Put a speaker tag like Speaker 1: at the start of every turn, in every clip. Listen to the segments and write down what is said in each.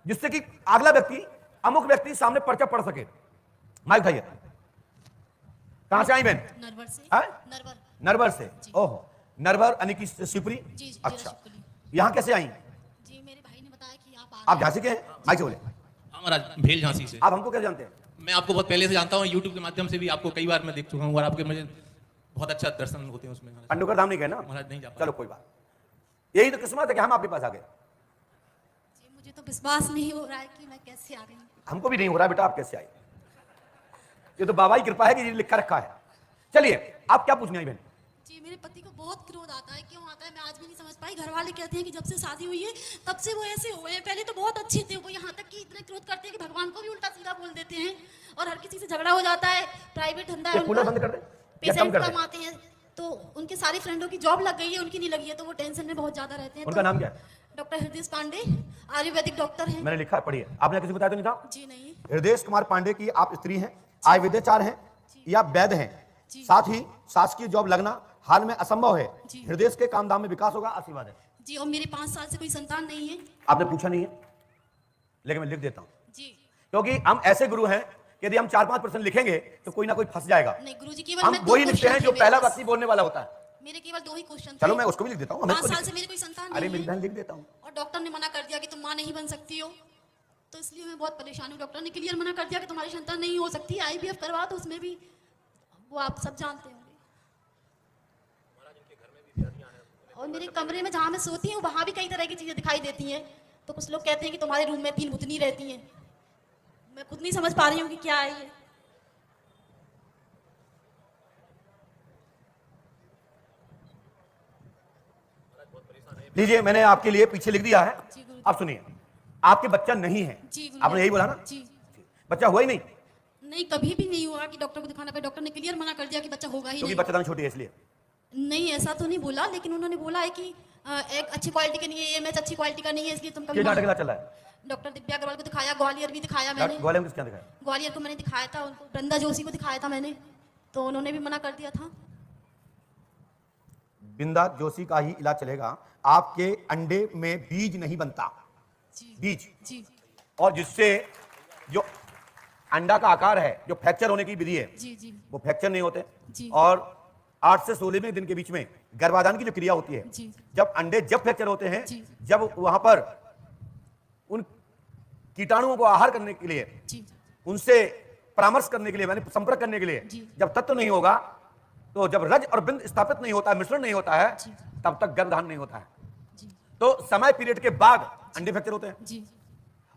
Speaker 1: जिससे कि अगला व्यक्ति, अमुक व्यक्ति सामने पर्चा पढ़ सके। माइक उठाइए। कहां से आई बहन?
Speaker 2: नरवर से।
Speaker 1: नरवर। नरवर से। ओहो, नरवर यानी कि शिवपुरी। अच्छा, यहाँ कैसे आई?
Speaker 2: जी मेरे भाई ने बताया कि
Speaker 1: आप झांसी के हैं? माइक से बोले।
Speaker 3: महाराज भेल झांसी से।
Speaker 1: आप हमको कैसे जानते हैं?
Speaker 3: मैं आपको बहुत पहले से जानता हूँ, यूट्यूब के माध्यम से भी आपको कई बार मैं देख चुका हूँ और आपके मुझे बहुत अच्छा दर्शन होते हैं उसमें।
Speaker 1: पंडोकर धाम नहीं गए ना?
Speaker 3: महाराज नहीं जा पाए।
Speaker 1: चलो कोई बात, यही तो किस्मत है कि हम आपके पास आ गए।
Speaker 2: मुझे तो विश्वास नहीं हो रहा है कि मैं कैसे आ गई।
Speaker 1: हमको भी नहीं हो रहा बेटा आप कैसे आई, ये तो बाबा की कृपा है कि ये लिखा रखा है। चलिए आप क्या पूछने आई बहन?
Speaker 2: जी मेरे पति को बहुत क्रोध आता है, क्यों आता है मैं आज भी नहीं समझ पाई। घर वाले कहते हैं कि जब से शादी हुई है तब से वो ऐसे हुए हैं, पहले तो बहुत अच्छे थे वो, यहाँ तक कि इतने क्रोध करते हैं कि भगवान को भी उल्टा सीधा बोल देते हैं और हर किसी से झगड़ा हो जाता है। प्राइवेट धंधा है
Speaker 1: कूलर बंद कर दे,
Speaker 2: पेशेंट कम आते हैं, तो उनके सारे फ्रेंडों की जॉब लग गई है, उनकी नहीं लगी है, तो वो टेंशन में बहुत ज्यादा रहते हैं।
Speaker 1: उनका नाम क्या है?
Speaker 2: डॉक्टर हृदय पांडे, आयुर्वेदिक डॉक्टर हैं।
Speaker 1: मैंने लिखा है, पढ़िए। आपने किसी को बताया तो नहीं था?
Speaker 2: जी नहीं।
Speaker 1: हृदय कुमार पांडे की आप स्त्री हैं, आयुर्वेदाचार्य हैं या वैद्य हैं, साथ ही शासकीय जॉब लगना हाल में असंभव है। हृदय के काम दाम में विकास होगा, आशीर्वाद है।
Speaker 2: जी और मेरे 5 साल से कोई संतान नहीं है।
Speaker 1: आपने पूछा नहीं है लेकिन मैं लिख देता हूँ
Speaker 2: जी,
Speaker 1: क्योंकि हम ऐसे गुरु हैं कि यदि हम 4-5% लिखेंगे तो कोई ना कोई फंस जाएगा।
Speaker 2: नहीं गुरुजी, केवल
Speaker 1: हम
Speaker 2: मैं
Speaker 1: वही लिखते हैं जो पहला व्यक्ति बोलने वाला होता है।
Speaker 2: मेरे केवल 2 ही क्वेश्चन थे।
Speaker 1: चलो मैं उसको भी लिख देता हूँ।
Speaker 2: 5 साल से मेरी कोई संतान
Speaker 1: अरे
Speaker 2: नहीं
Speaker 1: मेरी
Speaker 2: है
Speaker 1: बहन लिख देता हूँ।
Speaker 2: और डॉक्टर ने मना कर दिया कि तुम माँ नहीं बन सकती हो, तो इसलिए मैं बहुत परेशान हूँ। डॉक्टर ने क्लियर मना कर दिया कि तुम्हारी संतान नहीं हो सकती। IVF करवा तो उसमें भी वो आप सब जानते होंगे। और मेरे कमरे में जहाँ मैं सोती हूँ वहाँ भी कई तरह की चीजें दिखाई देती हैं, तो कुछ लोग कहते हैं कि तुम्हारे रूम में 3 भूतनी रहती हैं। मैं खुद नहीं समझ पा रही हूँ कि क्या है ये।
Speaker 1: लीजिए मैंने आपके लिए पीछे लिख दिया है। आप सुनिए, आपके बच्चा नहीं है, आपने यही बोला ना?
Speaker 2: जी।
Speaker 1: बच्चा हुआ ही नहीं?
Speaker 2: नहीं कभी भी नहीं हुआ कि डॉक्टर को दिखाना पे, डॉक्टर ने क्लियर मना कर दिया कि बच्चा होगा ही
Speaker 1: क्योंकि
Speaker 2: नहीं।
Speaker 1: बच्चा छोटी है इसलिए?
Speaker 2: नहीं ऐसा तो नहीं बोला, लेकिन उन्होंने बोला है कि एक अच्छी क्वालिटी का नहीं है, ये मैच अच्छी क्वालिटी का नहीं है, इसलिए तुम
Speaker 1: क्या नाटक चल रहा है?
Speaker 2: डॉक्टर दिव्या अग्रवाल को दिखाया, ग्वालियर भी दिखाया मैंने।
Speaker 1: ग्वालियर में किसका दिखाया?
Speaker 2: ग्वालियर को मैंने दिखाया था, उनको वृंदा जोशी को दिखाया था मैंने, तो उन्होंने भी मना कर दिया था।
Speaker 1: वृंदा जोशी का ही इलाज चलेगा। आपके अंडे में बीज नहीं बनता, बीज
Speaker 2: जी।
Speaker 1: और जिससे जो अंडा का आकार है, जो फ्रैक्चर होने की विधि है,
Speaker 2: जी जी
Speaker 1: वो फ्रैक्चर नहीं होते।
Speaker 2: जी।
Speaker 1: और 8 से 16वें दिन के बीच में गर्भाधान की जो क्रिया होती है,
Speaker 2: जी।
Speaker 1: जब अंडे जब फ्रैक्चर होते हैं,
Speaker 2: जी।
Speaker 1: जब वहां पर उन कीटाणुओं को आहार करने के लिए,
Speaker 2: जी।
Speaker 1: उनसे परामर्श करने के लिए, मैंने संपर्क करने के लिए जब तत्व नहीं होगा, तो जब रज और बिंद स्थापित नहीं होता है, मिश्रण नहीं होता है, तब तक गर्भधारण नहीं होता है। तो समय पीरियड के बाद अंडे फ्रैक्चर होते हैं।
Speaker 2: जी।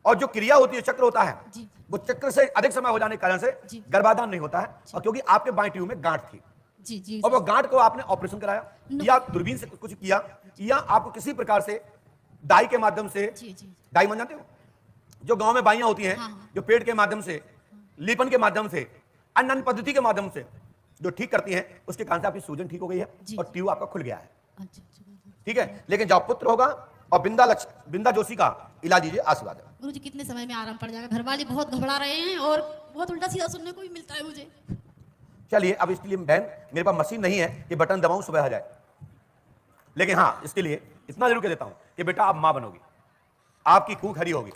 Speaker 1: और जो क्रिया होती है, चक्र होता है,
Speaker 2: जी।
Speaker 1: वो चक्र से अधिक समय हो जाने के कारण से गर्भाधान नहीं होता है। और क्योंकि आपके बाएं ट्यूब में गांठ थी,
Speaker 2: जी जी,
Speaker 1: और वो गांठ को आपने ऑपरेशन कराया या दूरबीन से कुछ किया, या आपको किसी प्रकार से डाई के माध्यम से, डाई मान जानते हो जो गांव में बाइयां होती हैं, जो पेड़ के माध्यम से, लीपन के माध्यम से, अन्य पद्धति के माध्यम से जो ठीक करती हैं, उसके कारण से आपकी सूजन ठीक हो गई है और ट्यूब आपका खुल गया है। ठीक है, लेकिन जब पुत्र होगा और बिंदा जोशी का इलाज कीजिए, आशीर्वाद है।
Speaker 2: गुरुजी कितने समय में आराम पड़ जाएगा? घर वाले बहुत घबरा रहे हैं और बहुत उल्टा सीधा सुनने को भी मिलता है मुझे।
Speaker 1: चलिए अब इसके लिए बहन, मेरे पास मशीन नहीं है कि बटन दबाऊं सुबह आ जाए, लेकिन हाँ इसके लिए इतना जरूर कह देता हूं कि बेटा आप मां बनोगी, आपकी कूख हरी होगी,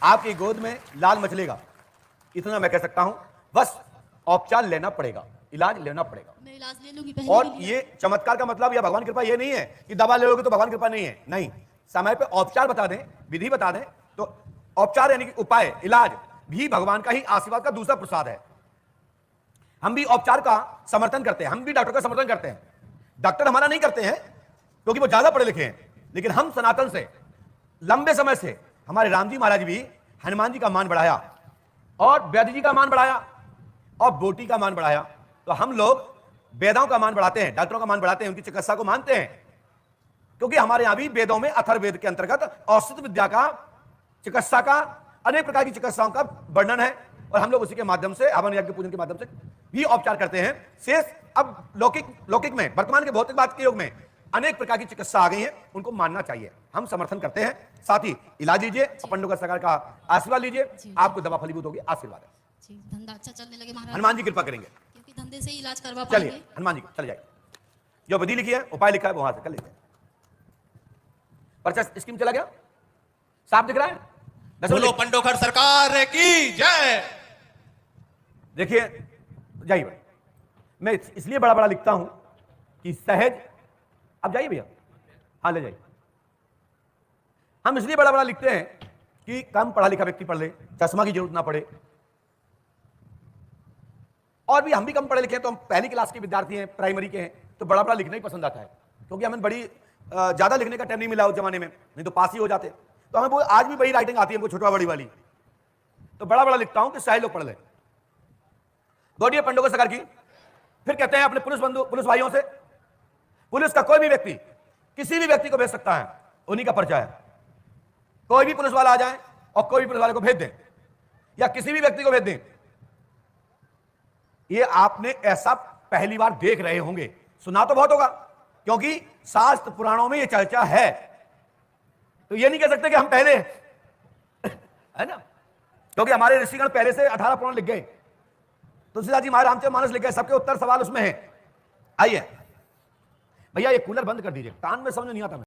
Speaker 1: आपकी गोद में लाल मचलेगा, इतना मैं कह सकता हूं। बस उपचार लेना पड़ेगा, इलाज लेना पड़ेगा।
Speaker 2: मैं इलाज ले लूंगी।
Speaker 1: और ये चमत्कार का मतलब या भगवान कृपा ये नहीं है कि दवा ले लोगे तो भगवान कृपा नहीं है, नहीं। समय पे उपचार बता दें, विधि बता दें, तो उपचार यानी कि उपाय, इलाज भी भगवान का ही आशीर्वाद का दूसरा प्रसाद है। हम भी उपचार का समर्थन करते हैं, हम भी डॉक्टर का समर्थन करते हैं। डॉक्टर हमारा नहीं करते हैं क्योंकि वो ज्यादा पढ़े लिखे हैं, लेकिन हम सनातन से लंबे समय से, हमारे राम जी महाराज भी हनुमान जी का मान बढ़ाया और वैद्य जी का मान बढ़ाया और बोटी का मान बढ़ाया, तो हम लोग वेदों का मान बढ़ाते हैं, डॉक्टरों का मान बढ़ाते हैं, उनकी चिकित्सा को मानते हैं, क्योंकि हमारे यहां भी वेदों में अथर्ववेद के अंतर्गत औषध विद्या का, चिकित्सा का, अनेक प्रकार की चिकित्साओं का वर्णन है और हम लोग उसी के माध्यम से, हवन यज्ञ पूजन के माध्यम से भी उपचार करते हैं। शेष अब लौकिक में, वर्तमान के भौतिकवाद के युग में अनेक प्रकार की चिकित्सा आ गई है, उनको मानना चाहिए, हम समर्थन करते हैं। साथ ही इलाज लीजिए, पंडोकर सरकार का आशीर्वाद लीजिए, आपको दवा फलीभूत होगी, आशीर्वाद है।
Speaker 2: धंधा अच्छा चलने लगे महाराज,
Speaker 1: हनुमान जी कृपा करेंगे,
Speaker 2: क्योंकि धंधे से ही इलाज करवा
Speaker 1: चलिए
Speaker 2: पाएंगे।
Speaker 1: हनुमान जी चल जाइए, जो विधि लिखी है, उपाय लिखा है, वहां से कर लीजिए। पर्चा स्कीम चला गया, साफ दिख रहा है? दसवें
Speaker 3: बोलो पंडोखर सरकार की जय।
Speaker 1: देखिए जाइए भाई, मैं इसलिए बड़ा बड़ा लिखता हूं कि सहज, अब जाइए भैया, हाँ ले जाइए। हम इसलिए बड़ा बड़ा लिखते हैं कि कम पढ़ा लिखा व्यक्ति पढ़ ले, चश्मा की जरूरत ना पड़े। और भी हम भी कम पढ़े लिखे हैं, तो हम पहली क्लास के विद्यार्थी हैं, प्राइमरी के हैं, तो बड़ा बड़ा लिखना ही पसंद आता है, क्योंकि हमें बड़ी ज्यादा लिखने का टाइम नहीं मिला उस जमाने में, नहीं तो पास ही हो जाते। तो हमें आज भी वही राइटिंग आती है हमको, छोटा बड़ी वाली। तो बड़ा बड़ा लिखता हूं कि शायद लोग पढ़ ले। गौड़िए पंडोखर सरकार की। फिर कहते हैं अपने पुलिस भाइयों से, पुलिस का कोई भी व्यक्ति किसी भी व्यक्ति को भेज सकता है, उन्हीं का पर्चा है। कोई भी पुलिस वाला आ जाए और कोई भी पुलिस वाले को भेज दें, या किसी भी व्यक्ति को भेज दें। ये आपने ऐसा पहली बार देख रहे होंगे, सुना तो बहुत होगा, क्योंकि शास्त्र पुराणों में ये चर्चा है। तो ये नहीं कह सकते कि हम पहले है ना, क्योंकि हमारे ऋषिगण पहले से 18 पुराण लिख गए, तुलसीदास जी महाराज रामचरितमानस लिख गए, सबके उत्तर सवाल उसमें है। आइए भैया, ये कूलर बंद कर दीजिए, कान में समझ नहीं आता।